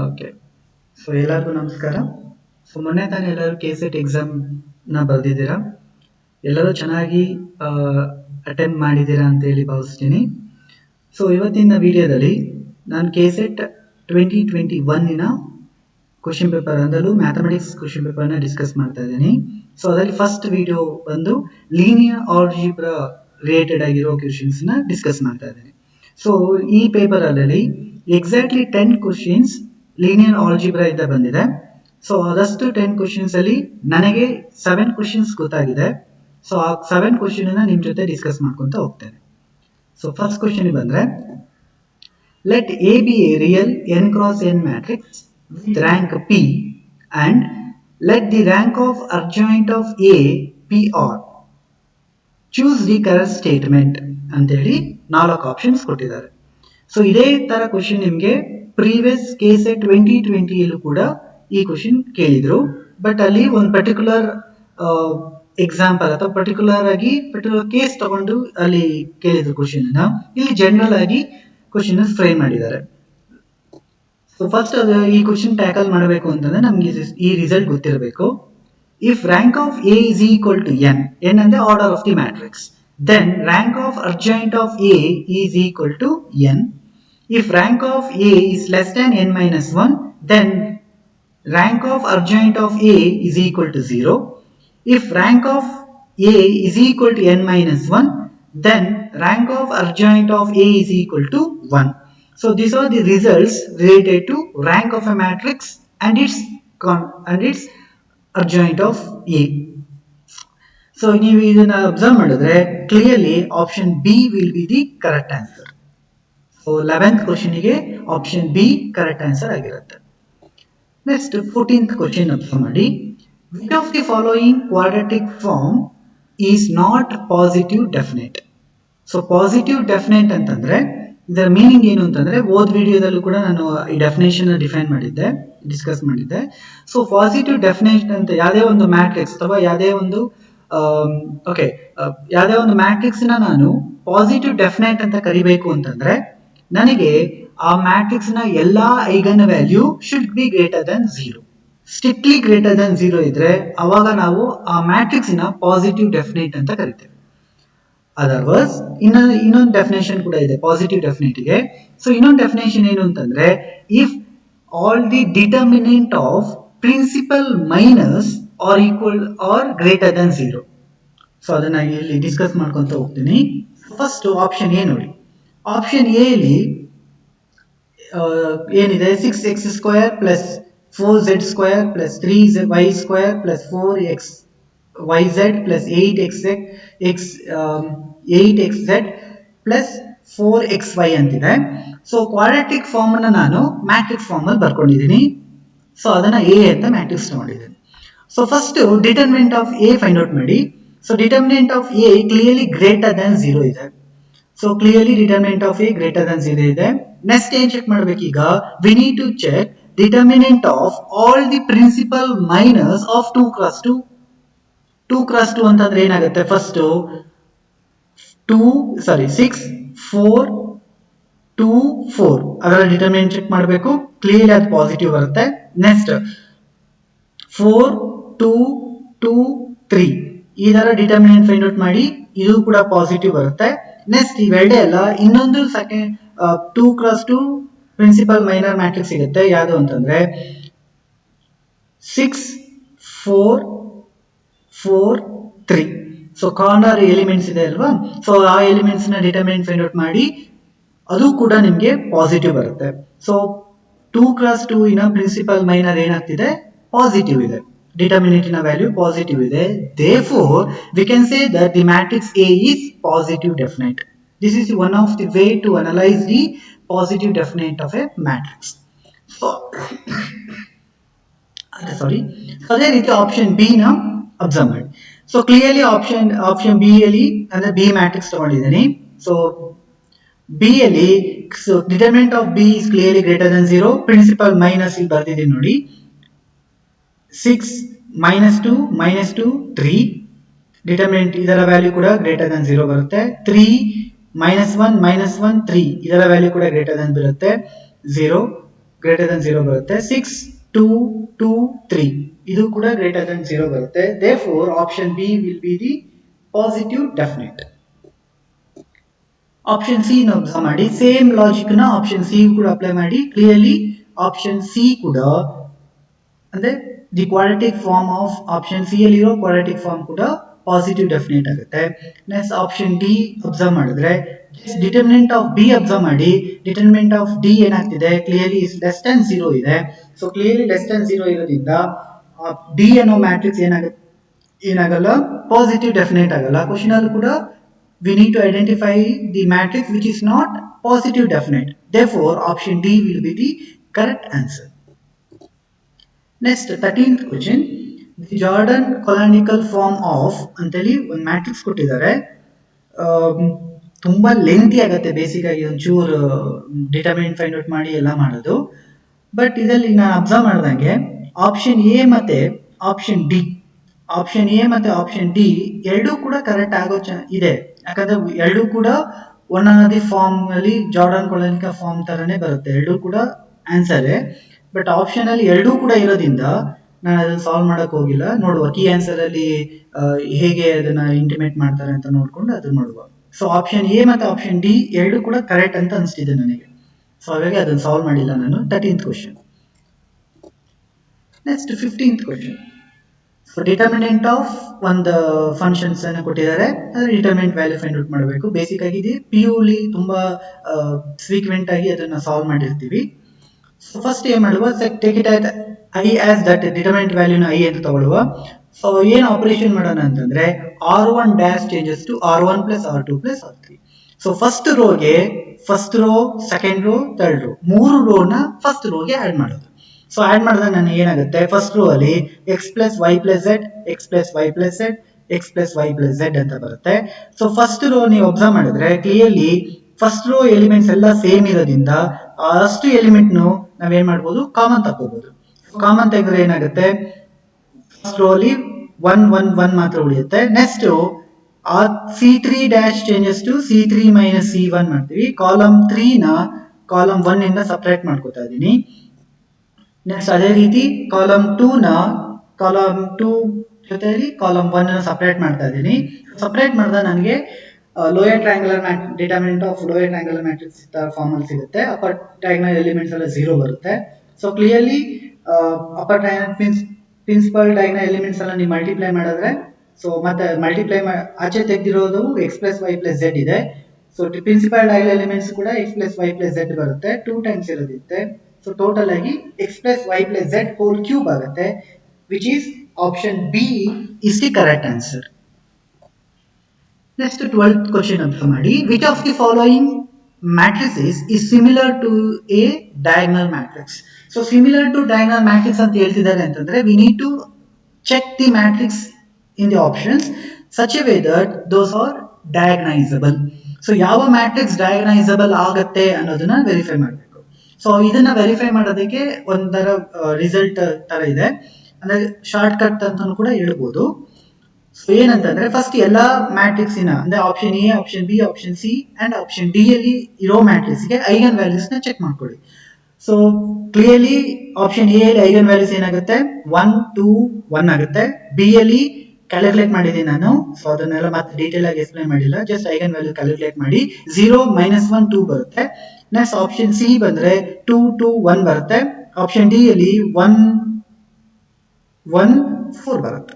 Okay. So ಎಲ್ಲರಿಗೂ ನಮಸ್ಕಾರ. So ಮೊನ್ನೆ ತಾನೇ ಎಲ್ಲರೂ ಕೆಸೆಟ್ ಎಕ್ಸಾಮ್ನ ಬರೆದಿದ್ದೀರಾ. ಎಲ್ಲರೂ ಚೆನ್ನಾಗಿ ಅಟೆಂಡ್ ಮಾಡಿದ್ದೀರಾ ಅಂತ ಹೇಳಿ ಭಾವಿಸ್ತೀನಿ. ಸೊ ಇವತ್ತಿನ ವಿಡಿಯೋದಲ್ಲಿ ನಾನು ಕೆಸೆಟ್ 2021ನ ಕ್ವಶನ್ ಪೇಪರ್ ಅಂದಲೂ ಮ್ಯಾಥಮೆಟಿಕ್ಸ್ ಕ್ವಶನ್ ಪೇಪರ್ನ ಡಿಸ್ಕಸ್ ಮಾಡ್ತಾ ಇದ್ದೀನಿ. ಸೊ ಅದರಲ್ಲಿ ಫಸ್ಟ್ ವಿಡಿಯೋ ಬಂದು ಲೀನಿಯರ್ ಆಲ್ಜಿಬ್ರಾ ರಿಲೇಟೆಡ್ ಆಗಿರೋ ಕ್ವಶನ್ಸ್ನ ಡಿಸ್ಕಸ್ ಮಾಡ್ತಾ ಇದ್ದೀನಿ. ಸೊ ಈ ಪೇಪರ್ ಅಲ್ಲಿ ಎಕ್ಸಾಕ್ಟ್ಲಿ 10 ಕ್ವಶನ್ಸ್ ಲೀನಿಯರ್ ಆಲ್ಜಿಬ್ರಾ ಇಂದ ಬಂದಿದೆ. ಸೊ ಅದಷ್ಟು 10 ಕ್ವಶನ್ಸ್ ಅಲ್ಲಿ ನನಗೆ 7 ಕ್ವಶನ್ಸ್ ಗೊತ್ತಾಗಿದೆ. ಸೊ ಆ 7 ಕ್ವಶನ್ ನಿಮ್ ಜೊತೆ ಡಿಸ್ಕಸ್ ಮಾಡ್ಕೊಂತ ಹೋಗ್ತೇನೆ. ಸೊ ಫಸ್ಟ್ ಕ್ವಶನ್ ಬಂದ್ರೆ, let A B A real n cross n matrix with rank p and let the rank of adjoint of a be r. Choose the correct statement ಅಂತ ಹೇಳಿ 4 options ಕೊಟ್ಟಿದ್ದಾರೆ. So ಇದೇ ತರ question ನಿಮ್ಗೆ previous KSET 2020 ಯಲ್ಲೂ ಕೂಡ ಈ question ಕೇಳಿದ್ರು. But ಅಲ್ಲಿ ಒಂದು ಪರ್ಟಿಕ್ಯುಲರ್ ಎಕ್ಸಾಂಪಲ್ ಅಥವಾ ಪರ್ಟಿಕ್ಯುಲರ್ ಕೇಸ್ ತಗೊಂಡು ಅಲ್ಲಿ ಕೇಳಿದ್ರು ಕ್ವಶನ್. ಇಲ್ಲಿ ಜನರಲ್ ಆಗಿ ಕ್ವಶನ್ ಫ್ರೇಮ್ ಮಾಡಿದ್ದಾರೆ. ಸೊ ಫಸ್ಟ್ ಈ ಕ್ವಶನ್ ಟ್ಯಾಕಲ್ ಮಾಡಬೇಕು ಅಂತಂದ್ರೆ ನಮ್ಗೆ ಈ ರಿಸಲ್ಟ್ ಗೊತ್ತಿರಬೇಕು. If rank of A is equal to n, n ಅಂದ್ರೆ order of the matrix, then rank of adjoint of A is equal to n. If rank of A is less than n minus 1, then rank of adjoint of A is equal to 0. If rank of A is equal to n minus 1, then rank of adjoint of A is equal to 1. So these are the results related to rank of a matrix and its adjoint of A. So ನೀವು ಇದನ್ನ observe ಮಾಡಿದ್ರೆ clearly option B will be the correct answer. So 11th ಕ್ವಶನ್ಗೆ option B correct answer ಆಗಿರುತ್ತೆ. Next 14th question observe ಮಾಡಿ. Which of the following quadratic form is not positive definite. So positive definite ಅಂತಂದ್ರೆ ಇದರ meaning ಏನು ಅಂತಂದ್ರೆ ಓದ್ ವಿಡಿಯೋದಲ್ಲೂ ಕೂಡ ನಾನು ಈ ಡೆಫಿನೇಷನ್ ಡಿಫೈನ್ ಮಾಡಿದ್ದೆ, ಡಿಸ್ಕಸ್ ಮಾಡಿದ್ದೆ. ಸೊ ಪಾಸಿಟಿವ್ ಡೆಫಿನೆಟ್ ಅಂತ ಯಾವುದೇ ಒಂದು ಮ್ಯಾಟ್ರಿಕ್ಸ್ ಅಥವಾ ಯಾವುದೇ ಒಂದು ಯಾವುದೇ ಒಂದು ಮ್ಯಾಟ್ರಿಕ್ಸ್ ನಾನು ಪಾಸಿಟಿವ್ ಡೆಫಿನೆಟ್ ಅಂತ ಕರಿಬೇಕು ಅಂತಂದ್ರೆ ನನಗೆ ಆ ಮ್ಯಾಟ್ರಿಕ್ಸ್ ನ ಎಲ್ಲಾ eigen value should be greater than 0. Strictly greater than 0 ಇದ್ರೆ ಅವಾಗ ನಾವು ಆ ಮ್ಯಾಟ್ರಿಕ್ಸ್ ನ ಪಾಸಿಟಿವ್ ಡೆಫಿನೆಟ್ ಅಂತ ಕರಿತೇವೆ. ಅದರ್ವೈಸ್ ಇನ್ನೊಂದು ಡೆಫಿನೇಷನ್ ಕೂಡ ಇದೆ ಪಾಸಿಟಿವ್ ಡೆಫಿನೆಟ್ ಗೆ. ಸೊ ಇನ್ನೊಂದು ಡೆಫಿನೇಷನ್ ಏನು ಅಂತಂದ್ರೆ, if all the determinant of principal minors are equal or greater than 0. So ಅದನ್ನ ಇಲ್ಲಿ ಡಿಸ್ಕಸ್ ಮಾಡ್ಕೊಂತ ಹೋಗ್ತೀನಿ. ಫಸ್ಟ್ ಆಪ್ಷನ್ ಎ ನೋಡಿ. ಆಪ್ಷನ್ ಎ ಅಲ್ಲಿ ಏನಿದೆ, 6x² plus 4z² plus 3y² plus 4xyz plus 8xz plus 4xy ಅಂತಿದೆ. ಸೊ ಕ್ವಾಡ್ರಾಟಿಕ್ ಫಾರ್ಮ್ ಅನ್ನ ನಾನು ಮ್ಯಾಟ್ರಿಕ್ಸ್ ಫಾರ್ಮ್ ಅಲ್ಲಿ ಬರ್ಕೊಂಡಿದ್ದೀನಿ. ಸೊ ಅದನ್ನ ಎ ಅಂತ ಮ್ಯಾಟ್ರಿಕ್ಸ್ ತಗೊಂಡಿದ್ದೀನಿ. So first determinant of A find out ಮಾಡಿ. So determinant of A clearly greater than 0 ಇದೆ. So clearly determinant of A greater than 0 ಇದೆ. ನೆಕ್ಸ್ಟ್ ಏನ್ ಚೆಕ್ ಮಾಡ್ಬೇಕೀಗ, we need to check determinant of all the principal minors of 2 cross 2. 2 cross 2 ಅಂತಂದ್ರೆ ಏನಾಗುತ್ತೆ, first 6 4 2 4 ಅದರ determinant check ಮಾಡಬೇಕು. Clearly ಅದು positive ಬರುತ್ತೆ. ನೆಕ್ಸ್ಟ್ 4 2 2 3 ಈ ತರ ಡಿಟರ್ಮಿನೆಂಟ್ ಫೈಂಡ್ ಔಟ್ ಮಾಡಿ, ಇದು ಕೂಡ ಪಾಸಿಟಿವ್ ಬರುತ್ತೆ. ನೆಕ್ಸ್ಟ್ ಇವೆರಡೇ ಅಲ್ಲ, ಇನ್ನೊಂದು second 2 cross 2 principal minor matrix ಸಿಗುತ್ತೆ. ಯಾವುದು ಅಂತಂದ್ರೆ 6 4 4 3. ಸೊ ಕಾರ್ನರ್ ಎಲಿಮೆಂಟ್ಸ್ ಇದೆ ಅಲ್ವಾ, ಸೊ ಆ ಎಲಿಮೆಂಟ್ಸ್ ನ ಡಿಟರ್ಮಿನೆಂಟ್ ಫೈಂಡ್ ಔಟ್ ಮಾಡಿ, ಅದು ಕೂಡ ನಿಮ್ಗೆ ಪಾಸಿಟಿವ್ ಬರುತ್ತೆ. ಸೊ 2 cross 2 ಇನ ಪ್ರಿನ್ಸಿಪಲ್ ಮೈನರ್ ಏನಾಗ್ತಿದೆ, ಪಾಸಿಟಿವ್ ಇದೆ. Determinant in a value positive ಇದೆ. Therefore, we can say that the matrix A is positive definite. This is one of the way to analyze the positive definite of a matrix. So, ಅದೇ ರೀತಿ option B ನ observe ಮಾಡಿ. So clearly option B ಅಲ್ಲಿ ಅಂದ್ರೆ B matrix ತಗೊಂಡಿದ್ದೀನಿ. So B ಅಲ್ಲಿ determinant of B is clearly greater than 0. Principal minors ಇಲ್ಲಿ ಬರ್ತಿದ್ದೀನಿ ನೋಡಿ, 6 -2 -2 3. ಡಿಟರ್ಮಿನೆಂಟ್ ಇದರ ವ್ಯಾಲ್ಯೂ ಕೂಡ ಗ್ರೇಟರ್ ದನ್ 0 ಬರುತ್ತೆ. 3 -1 -1 3 ಇದರ ವ್ಯಾಲ್ಯೂ ಕೂಡ ಗ್ರೇಟರ್ ದನ್ ಬರುತ್ತೆ 0. ಗ್ರೇಟರ್ ದನ್ 0 ಬರುತ್ತೆ. 6 2 2 3 ಇದು ಕೂಡ ಗ್ರೇಟರ್ ದನ್ 0 ಬರುತ್ತೆ. therefore option B will be the positive definite. Option C ನ ಅಬ್ಸರ್ವ್ ಮಾಡಿ, ಸೇಮ್ ಲಾಜಿಕ್ ನ ಆಪ್ಷನ್ ಸಿ ಕೂಡ ಅಪ್ಲೈ ಮಾಡಿ. ಕ್ಲಿಯರ್ಲಿ ಆಪ್ಷನ್ ಸಿ ಕೂಡ ಅಂದ್ರೆ the quadratic form of option C ಅಲ್ಲಿರೋ ಕ್ವಾಡ್ರಾಟಿಕ್ ಫಾರ್ಮ್ ಕೂಡ ಪಾಸಿಟಿವ್ ಡೆಫಿನೇಟ್ ಆಗುತ್ತೆ. ನೆಕ್ಸ್ಟ್ ಆಪ್ಷನ್ ಡಿ ಅಬ್ಸರ್ವ್ ಮಾಡಿದ್ರೆ ಡಿಟರ್ಮಿನೆಂಟ್ ಆಫ್ ಬಿ ಅಬ್ಸರ್ವ್ ಮಾಡಿ. ಡಿಟರ್ಮಿನೆಂಟ್ ಆಫ್ ಡಿ ಏನಾಗ್ತಿದೆ, ಕ್ಲಿಯರ್ಲಿ ಲೆಸ್ ದನ್ 0 ಇದೆ. ಸೊ ಕ್ಲಿಯರ್ಲಿ ಲೆಸ್ ದನ್ 0 ಇರೋದ್ರಿಂದ ಡಿ ಅನ್ನೋ ಮ್ಯಾಟ್ರಿಕ್ಸ್ ಏನಾಗಲ್ಲ, ಪಾಸಿಟಿವ್ ಡೆಫಿನೇಟ್ ಆಗಲ್ಲ. ಕ್ವಶನ್ ಅಲ್ಲಿ ಕೂಡ we need to identify the matrix which is not positive definite. Therefore option D will be the correct answer. Next 13th question, the Jordan canonical form of ಅಂತೇಳಿ ಒಂದು matrix ಕೊಟ್ಟಿದ್ದಾರೆ. ತುಂಬಾ lengthy ಆಗುತ್ತೆ, basic ಆಗಿ ಒಂಚೂರು determinant find out ಮಾಡಿ ಎಲ್ಲ ಮಾಡೋದು. ಬಟ್ ಇದರಲ್ಲಿ ನಾನು ಅಬ್ಸರ್ವ್ ಮಾಡ್ದಂಗೆ ಆಪ್ಷನ್ ಎ ಮತ್ತೆ ಆಪ್ಷನ್ ಡಿ ಆಪ್ಷನ್ ಡಿ ಎರಡೂ ಕೂಡ ಕರೆಕ್ಟ್ ಆಗೋ ಇದೆ. ಯಾಕಂದ್ರೆ ಎರಡೂ ಕೂಡ ಒಂದೊಂದು ಫಾರ್ಮ್ ಅಲ್ಲಿ ಜಾರ್ಡನ್ ಕೊಲಾನಿಕ ಫಾರ್ಮ್ ತರನೇ ಬರುತ್ತೆ, ಎರಡೂ ಕೂಡ ಆನ್ಸರ್. ಬಟ್ ಆಪ್ಷನ್ ಅಲ್ಲಿ ಎರಡೂ ಕೂಡ ಇರೋದ್ರಿಂದ ನಾನು ಅದನ್ನ ಸಾಲ್ವ್ ಮಾಡಕ್ ಹೋಗಿಲ್ಲ. ನೋಡುವ ಕೀ ಆನ್ಸರ್ ಅಲ್ಲಿ ಹೇಗೆ ಅದನ್ನ ಇಂಟಿಮೇಟ್ ಮಾಡ್ತಾರೆ ಅಂತ ನೋಡ್ಕೊಂಡು ಅದನ್ನ ನೋಡುವ. ಸೊ ಆಪ್ಷನ್ ಎ ಮತ್ತೆ ಆಪ್ಷನ್ ಡಿ ಎರಡೂ ಕೂಡ ಕರೆಕ್ಟ್ ಅಂತ ಅನಿಸ್ತಿದೆ ನನಗೆ. ಸೊ ಹಾಗಾಗಿ ಅದನ್ನ ಸಾಲ್ವ್ ಮಾಡಿಲ್ಲ ನಾನು. 13th question. Next 15th question. Determinant of ಒಂದು ಫಂಕ್ಷನ್ಸ್ ಅನ್ನು ಕೊಟ್ಟಿದ್ದಾರೆ, ಅದ್ರ ಡಿಟರ್ಮಿನೆಂಟ್ ವ್ಯಾಲ್ಯೂ ಫೈಂಡ್ ಔಟ್ ಮಾಡಬೇಕು. ಬೇಸಿಕ್ ಆಗಿ ಇದು PU ತುಂಬಾ ಫ್ರೀಕ್ವೆಂಟ್ ಆಗಿ ಅದನ್ನ ಸಾಲ್ವ್ ಮಾಡಿರ್ತೀವಿ. ಸೊ ಫಸ್ಟ್ ಏನ್ ಮಾಡುವ, take it at I as that determinant ವ್ಯಾಲ್ಯೂನ ಐ ಅಂತ ತಗೊಳ್ಳುವ. ಸೊ ಏನ್ ಆಪರೇಷನ್ ಮಾಡೋಣ ಅಂತಂದ್ರೆ R1 dash changes to R1 plus R2 plus R3. So first row, second row, third row, ಮೂರು ರೋನ ಫಸ್ಟ್ ರೋಗೆ ಆಡ್ ಮಾಡೋದು. ಸೊ ಆಡ್ ಮಾಡಿದಾಗ ನನಗೆ ಏನಾಗುತ್ತೆ, ಫಸ್ಟ್ ರೋ ಅಲ್ಲಿ x plus y plus z, x plus y plus z, x plus y plus z ಅಂತ ಬರುತ್ತೆ. ಸೊ ಫಸ್ಟ್ ರೋ ನೀವು ಅಬ್ಸರ್ವ್ ಮಾಡಿದ್ರೆ ಕ್ಲಿಯರ್ಲಿ ಫಸ್ಟ್ ರೋ ಎಲಿಮೆಂಟ್ಸ್ ಎಲ್ಲ ಸೇಮ್ ಇರೋದ್ರಿಂದ ಅಷ್ಟು ಎಲಿಮೆಂಟ್ ನಾವೇನ್ ಮಾಡ್ಬೋದು, ಕಾಮನ್ ತಗೋಬಹುದು. ಕಾಮನ್ ತೆಗೆದ್ರೆ ಏನಾಗುತ್ತೆ, ಫಸ್ಟ್ ರೋ ಅಲ್ಲಿ 1 1 1 ಮಾತ್ರ ಉಳಿಯುತ್ತೆ. Next C3 dash changes to C3 minus C1 ಮಾಡ್ತೀವಿ. ಕಾಲಮ್ 3 ನ ಕಾಲಮ್ 1 ಇಂದ ಸಪರೇಟ್ ಮಾಡ್ಕೋತಾ ಇದೀನಿ. ನೆಕ್ಸ್ಟ್ ಅದೇ ರೀತಿ ಕಾಲಮ್ 2 ಜೊತೆಯಲ್ಲಿ ಕಾಲಮ್ 1 ನ ಸಪರೇಟ್ ಮಾಡ್ತಾ ಇದ್ದೀನಿ. ಸಪರೇಟ್ ಮಾಡಿದಾಗ ನನಗೆ lower triangular determinant of lower triangular matrix form ಅಲ್ಲಿ ಸಿಗುತ್ತೆ. ಅಪ್ಪರ್ ಟ್ರಯಾಂಗುಲರ್ ಎಲಿಮೆಂಟ್ಸ್ ಎಲ್ಲ 0 ಬರುತ್ತೆ. So clearly upper triangular principal diagonal elements ಎಲ್ಲ ನೀವು ಮಲ್ಟಿಪ್ಲೈ ಮಾಡಿದ್ರೆ, ಸೊ ಮತ್ತೆ ಮಲ್ಟಿಪ್ಲೈ ಆಚೆ ತೆಗೆದಿರೋದು x plus y plus z ಇದೆ. ಸೊ ಪ್ರಿನ್ಸಿಪಲ್ ಡಯಾಗ್ನಲ್ ಎಲಿಮೆಂಟ್ಸ್ ಕೂಡ x plus y plus z ಬರುತ್ತೆ, 2 ಟೈಮ್ಸ್ ಇರೋದಿರುತ್ತೆ. ಸೊ ಟೋಟಲ್ ಆಗಿ x plus y plus z whole cube ಆಗುತ್ತೆ, which is option B is the correct answer. Next 12th question observe ಮಾಡಿ. Which of the following matrices is similar to a diagonal matrix? So similar to diagonal matrix ಅಂತ ಹೇಳ್ತಿದ್ದಾರೆ ಅಂತಂದ್ರೆ we need to check the matrix in the options such a way that those are diagonizable. So ಯಾವ matrix ಡಯಾಗನೈಸಬಲ್ ಆಗತ್ತೆ ಅನ್ನೋದನ್ನ verify ಮಾಡಬೇಕು. So ಇದನ್ನ verify ಮಾಡೋದಕ್ಕೆ ಒಂದರ ರಿಸಲ್ಟ್ ತರ ಇದೆ, ಅಂದ್ರೆ ಶಾರ್ಟ್ ಕಟ್ ಅಂತಾನು ಕೂಡ ಹೇಳ್ಬೋದು. ಸೊ ಏನಂತಂದ್ರೆ ಫಸ್ಟ್ ಎಲ್ಲಾ ಮ್ಯಾಟ್ರಿಕ್ಸ್ ಅಂದ್ರೆ option A, option B, option C and option D ಅಲ್ಲಿ ಇರೋ ಮ್ಯಾಟ್ರಿಕ್ಸ್ ಗೆ ಐಗನ್ ವ್ಯಾಲ್ಯೂಸ್ ನ ಚೆಕ್ ಮಾಡ್ಕೊಳ್ಳಿ. ಸೊ ಕ್ಲಿಯರ್ಲಿ ಆಪ್ಷನ್ ಎ ಅಲ್ಲಿ ಐಗನ್ ವ್ಯಾಲ್ಯೂಸ್ ಏನಾಗುತ್ತೆ, 1 2 1 ಆಗುತ್ತೆ. ಬಿ ಅಲ್ಲಿ ಕ್ಯಾಲ್ಕುಲೇಟ್ ಮಾಡಿದೀನಿ ನಾನು, ಸೊ ಅದನ್ನೆಲ್ಲ ಮತ್ತೆ ಡೀಟೇಲ್ ಆಗಿ ಎಕ್ಸ್ಪ್ಲೈನ್ ಮಾಡಿಲ್ಲ, ಜಸ್ಟ್ ಐಗನ್ ವ್ಯಾಲ್ಯೂ ಕ್ಯಾಲ್ಕುಲೇಟ್ ಮಾಡಿ 0 -1 2 ಬರುತ್ತೆ. ನೆಕ್ಸ್ಟ್ ಆಪ್ಷನ್ ಸಿ ಬಂದ್ರೆ 2 2 1 ಬರುತ್ತೆ. ಆಪ್ಷನ್ ಡಿ ಅಲ್ಲಿ 1 1 4 ಬರುತ್ತೆ.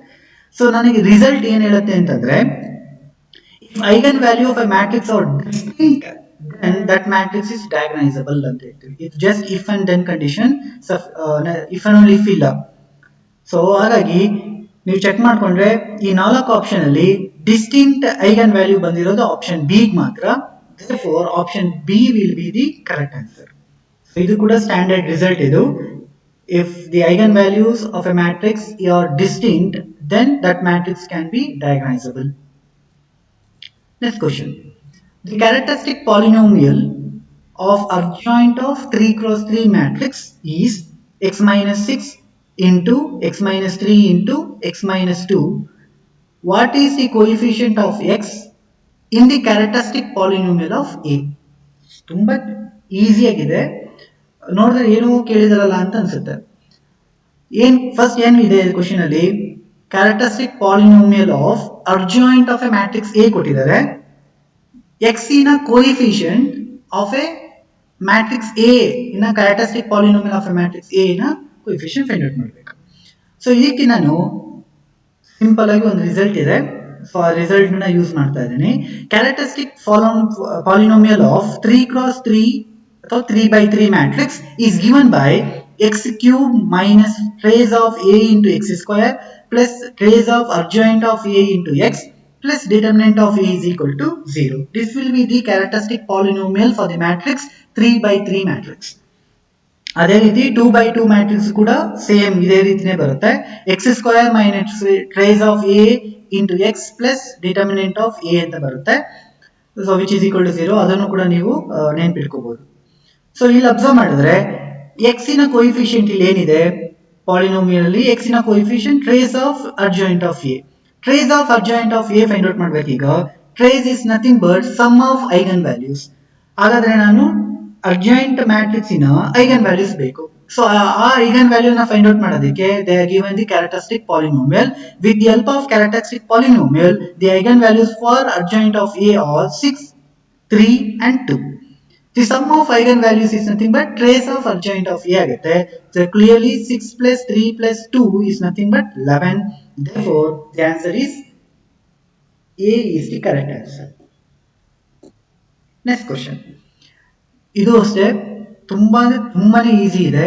ಸೊ ನನಗೆ ರಿಸಲ್ಟ್ ಏನ್ ಹೇಳುತ್ತೆ ಅಂತಂದ್ರೆ eigenvalue of A matrix are distinct then that matrix is diagonizable ಅಂತ ಹೇಳ್ತೀವಿ. It's just if and then condition, if and only if ಇಲ್ಲ. ಸೊ ಹಾಗಾಗಿ ನೀವು ಚೆಕ್ ಮಾಡ್ಕೊಂಡ್ರೆ ಈ 4 ಆಪ್ಷನ್ ಅಲ್ಲಿ ಡಿಸ್ಟಿಂಕ್ಟ್ ಐಗನ್ ವ್ಯಾಲ್ಯೂ ಬಂದಿರೋದು ಆಪ್ಷನ್ ಬಿ ಮಾತ್ರ. therefore option B will be the correct answer. ಇದು ಕೂಡ ಸ್ಟ್ಯಾಂಡರ್ಡ್ ರಿಸಲ್ಟ್ ಇದು. If the eigenvalues of a matrix are distinct, then that matrix can be diagonizable. Next question. The characteristic polynomial of adjoint of 3 cross 3 matrix is x minus 6 into x minus 3 into x minus 2. What is the coefficient of x in the characteristic polynomial of A? ತುಂಬಾ easy ಆಗಿದೆ. ನೋಡಿದ್ರೆ ಏನು ಕೇಳಿದಾರಲ್ಲ ಅಂತ ಅನ್ಸುತ್ತೆ. First ಏನಿದೆ question ಅಲ್ಲಿ, characteristic polynomial of adjoint of A matrix A ಕೊಟ್ಟಿದ್ದಾರೆ. X ನ coefficient of A matrix A ಇನ್ನ characteristic polynomial of A matrix A ನ ಕೋಎಫಿಷಿಯಂಟ್ ಫೈಂಡ್ ಔಟ್ ಮಾಡಬೇಕು. ಸೊ ಇದಕ್ಕೆ ನಾನು ಸಿಂಪಲ್ ಆಗಿ ಒಂದು ರಿಸಲ್ಟ್ ಇದೆ, ಸೊ ಆ ರಿಸಲ್ಟ್ ನ ಯೂಸ್ ಮಾಡ್ತಾ ಇದ್ದೀನಿ. ಕ್ಯಾರೆಕ್ಟರಿಸ್ಟಿಕ್ ಪಾಲಿನೋಮಿಯಲ್ ಆಫ್ 3x3 ಅಥವಾ 3x3 matrix is given by x cube minus trace of a into x square plus trace of adjoint of a into x plus determinant of a is equal to 0. This will be the characteristic polynomial for the matrix 3x3 matrix. ಅದೇ ರೀತಿ 2x2 matrix ಕೂಡ same ಇದೇ ರೀತಿನೇ ಬರುತ್ತೆ. X square minus trace of A into x plus determinant of A ಅಂತ ಬರುತ್ತೆ. So which is equal to 0. ಅದನ್ನು ಕೂಡ ನೀವು ನೆನ್ಪಿಟ್ಕೋಬಹುದು. ಸೊ ಇಲ್ಲಿ ಅಬ್ಸರ್ವ್ ಮಾಡಿದ್ರೆ ಎಕ್ಸ್ ನ ಕೋಎಫಿಷಿಯಂಟ್ ಇಲ್ಲಿ ಏನಿದೆ ಪಾಲಿನೋಮಿಯಲ್ ಅಲ್ಲಿ, ಎಕ್ಸ್ ನ coefficient trace of adjoint of A. Trace of adjoint of A find out ಮಾಡ್ಬೇಕೀಗ. Trace is nothing but sum of eigen values. ಹಾಗಾದ್ರೆ ನಾನು ಅಡ್ಜಾಯಿಂಟ್ ಮ್ಯಾಟ್ರಿಕ್ಸ್ ಇನ ಐಗನ್ ವ್ಯಾಲ್ಯೂಸ್ ಬೇಕು. ಸೊ ಆ ಐಗನ್ ವ್ಯಾಲ್ಯೂ ನ ಫೈಂಡ್ ಔಟ್ ಮಾಡೋದಕ್ಕೆ they are given the characteristic polynomial. With the help of characteristic polynomial the eigenvalues for adjoint of A are 6, 3 and 2. The sum of eigenvalues is nothing but trace of adjoint of A ಆಗುತ್ತೆ. So clearly 6 plus 3 plus 2 is nothing but 11. Therefore the answer is A is the correct answer. Next question. ಇದು ಅಷ್ಟೇ ತುಂಬಾನೇ easy ಇದೆ,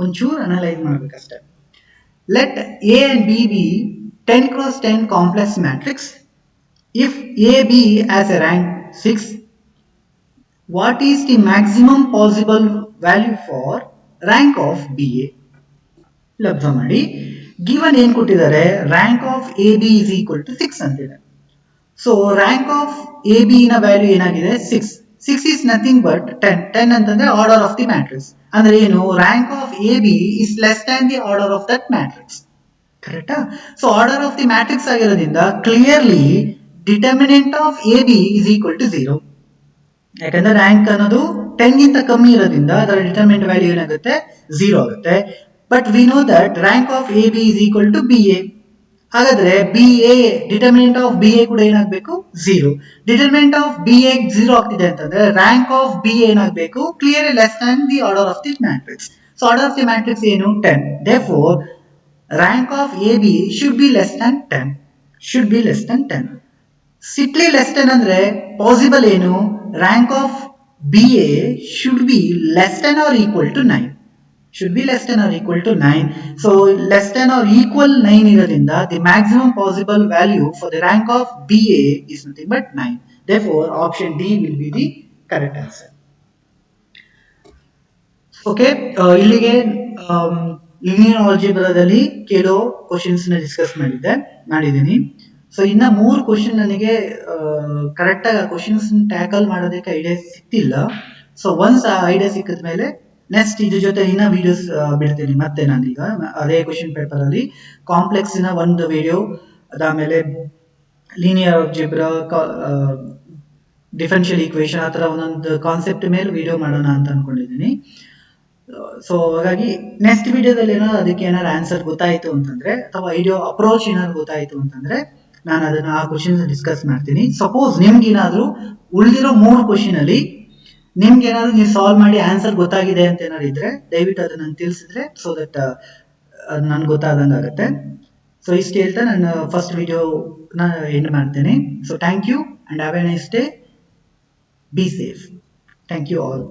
ಒಂಚೂರು analyse ಮಾಡಬೇಕಷ್ಟೇ. Let A and B be 10x10 complex matrix. If AB has a rank 6, what is the maximum possible value for rank of BA? ಲಬ್ಧ ಮಾಡಿ. Given ಏನ್ ಕೊಟ್ಟಿದ್ದಾರೆ, rank of A B is equal to 6 ಅಂತಿದೆ. So rank of A B ನ value ಏನಾಗಿದೆ 6. 6 is nothing but 10. 10 ಅಂತಂದ್ರೆ order of the matrix. ಅಂದ್ರೆ ಏನು, rank of A B is less than the order of that matrix. ಕರೆಕ್ಟಾ? So order of the matrix ಆಗಿರೋದ್ರಿಂದ clearly determinant of A B is equal to 0. ಯಾಕಂದ್ರೆ rank ಅನ್ನೋದು 10 ಗಿಂತ ಕಮ್ಮಿ ಇರೋದ್ರಿಂದ ಅದರ ಡಿಟರ್ಮಿನೆಂಟ್ ವ್ಯಾಲ್ಯೂ ಏನಾಗುತ್ತೆ 0 ಆಗುತ್ತೆ. But we know that rank of A B is equal to B A. ಹಾಗಾದ್ರೆ B A determinant of B A ಕೂಡ ಏನಾಗಬೇಕು 0. ಡಿಟರ್ಮಿನೆಂಟ್ ಆಫ್ ಬಿ ಎ 0 ಆಗ್ತಿದೆ ಅಂತಂದ್ರೆ ರ್ಯಾಂಕ್ ಆಫ್ ಬಿ ಏನಾಗಬೇಕು clearly less than the order of the matrix. So order of the matrix ಏನು 10. therefore rank of A B should be less than 10. Should be less than 10. Strictly less than ಅಂದ್ರೆ possible ಏನು, rank of B A should be less than or equal to 9. should be less than or equal to 9. So less than or equal 9 irodinda the maximum possible value for the rank of BA is nothing but 9. Therefore option D will be the correct answer. Okay, illige linear algebra dalli kelo questions na discuss ಮಾಡಿದ್ದೀನಿ. So ಇನ್ನ 3 question ನನಗೆ correct ಆಗಿ questions tackle ಮಾಡೋದಕ್ಕೆ idea ಸಿಕ್ತಿಲ್ಲ. So once ಆ idea ಸಿಕ್ಕಿದ ಮೇಲೆ next ಇದ್ರ ಜೊತೆ ಇನ್ನ ವಿಡಿಯೋಸ್ ಬಿಡ್ತೀನಿ. ಮತ್ತೆ ನಾನೀಗ ಅದೇ ಕ್ವಶನ್ ಪೇಪರ್ ಅಲ್ಲಿ ಕಾಂಪ್ಲೆಕ್ಸ್ ನ ಒಂದು ವಿಡಿಯೋ, ಅದಾದ್ಮೇಲೆ ಲೀನಿಯರ್ ಆಲ್ಜಿಬ್ರಾ, ಡಿಫರೆನ್ಷಿಯಲ್ ಈಕ್ವೇಶನ್, ಆ ತರ ಒಂದೊಂದು ಕಾನ್ಸೆಪ್ಟ್ ಮೇಲೆ ವಿಡಿಯೋ ಮಾಡೋಣ ಅಂತ ಅನ್ಕೊಂಡಿದ್ದೀನಿ. ಸೊ ಹಾಗಾಗಿ ನೆಕ್ಸ್ಟ್ ವಿಡಿಯೋದಲ್ಲಿ ಏನಾದ್ರು ಅದಕ್ಕೆ ಏನಾದ್ರು ಆನ್ಸರ್ ಗೊತ್ತಾಯ್ತು ಅಂತಂದ್ರೆ ಅಥವಾ ಐಡಿಯೋ ಅಪ್ರೋಚ್ ಏನಾದ್ರು ಗೊತ್ತಾಯ್ತು ಅಂತಂದ್ರೆ ನಾನು ಅದನ್ನ ಆ ಕ್ವಶನ್ಸ್ ಡಿಸ್ಕಸ್ ಮಾಡ್ತೀನಿ. ಸಪೋಸ್ ನಿಮ್ಗೆ ಏನಾದ್ರು ಉಳಿದಿರೋ 3 ಕ್ವಶನ್ ಅಲ್ಲಿ ನಿಮ್ಗೆ ಏನಾದ್ರು ನೀವು ಸಾಲ್ವ್ ಮಾಡಿ ಆನ್ಸರ್ ಗೊತ್ತಾಗಿದೆ ಅಂತ ಏನಾದ್ರು ಇದ್ರೆ ದಯವಿಟ್ಟು ಅದನ್ನ ತಿಳಿಸಿದ್ರೆ ಸೊ ದಟ್ ನನ್ಗೆ ಗೊತ್ತಾದಂಗ ಆಗುತ್ತೆ. ಸೊ ಇಷ್ಟು ಹೇಳ್ತಾ ನಾನು ಫಸ್ಟ್ ವಿಡಿಯೋ ಎಂಡ್ ಮಾಡ್ತೇನೆ. So thank you and have a nice day. Be safe. Thank you all.